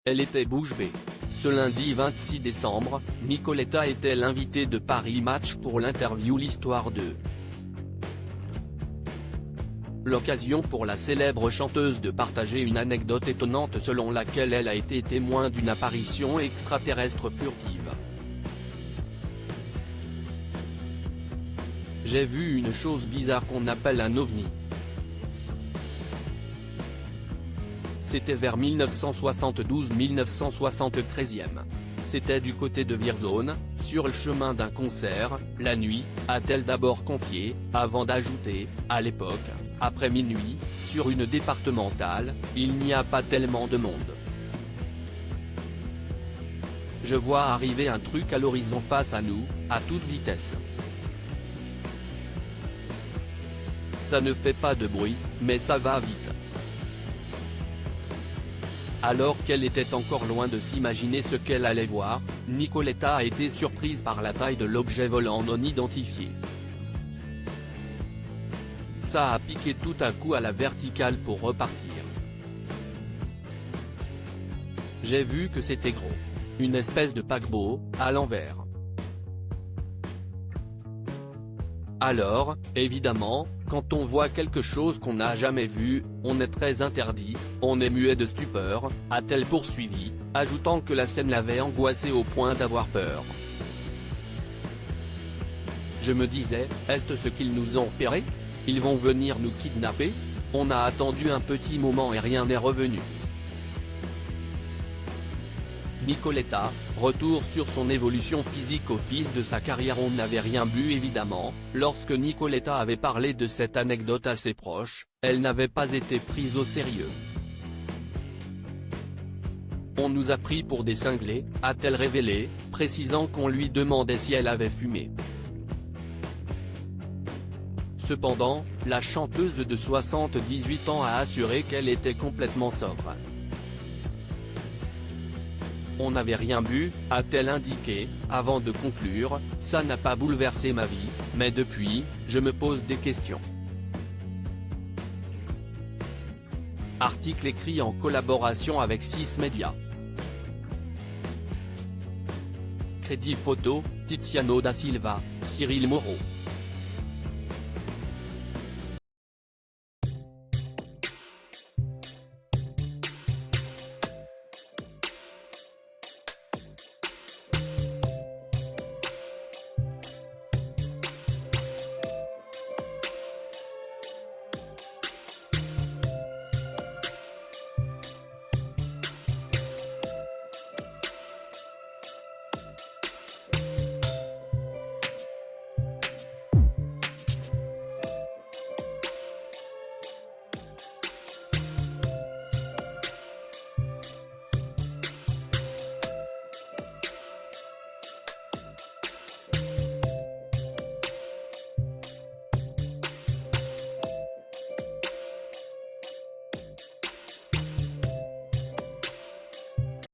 Elle était bouche bée. Ce lundi 26 décembre, Nicoletta était l'invitée de Paris Match pour l'interview L'Histoire de. L'occasion pour la célèbre chanteuse de partager une anecdote étonnante selon laquelle elle a été témoin d'une apparition extraterrestre furtive. J'ai vu une chose bizarre qu'on appelle un ovni. C'était vers 1972-1973. C'était du côté de Vierzon, sur le chemin d'un concert, la nuit, a-t-elle d'abord confié, avant d'ajouter, à l'époque, après minuit, sur une départementale, il n'y a pas tellement de monde. Je vois arriver un truc à l'horizon face à nous, à toute vitesse. Ça ne fait pas de bruit, mais ça va vite. Alors qu'elle était encore loin de s'imaginer ce qu'elle allait voir, Nicoletta a été surprise par la taille de l'objet volant non identifié. Ça a piqué tout à coup à la verticale pour repartir. J'ai vu que c'était gros. Une espèce de paquebot, à l'envers. Alors, évidemment, quand on voit quelque chose qu'on n'a jamais vu, on est très interdit, on est muet de stupeur, a-t-elle poursuivi, ajoutant que la scène l'avait angoissée au point d'avoir peur. Je me disais, est-ce ce qu'ils nous ont repéré? Ils vont venir nous kidnapper? On a attendu un petit moment et rien n'est revenu. Nicoletta, retour sur son évolution physique au fil de sa carrière. On n'avait rien bu évidemment, lorsque Nicoletta avait parlé de cette anecdote à ses proches, elle n'avait pas été prise au sérieux. On nous a pris pour des cinglés, a-t-elle révélé, précisant qu'on lui demandait si elle avait fumé. Cependant, la chanteuse de 78 ans a assuré qu'elle était complètement sobre. On n'avait rien bu, a-t-elle indiqué, avant de conclure, ça n'a pas bouleversé ma vie, mais depuis, je me pose des questions. Article écrit en collaboration avec 6 médias. Crédit photo, Tiziano da Silva, Cyril Moreau.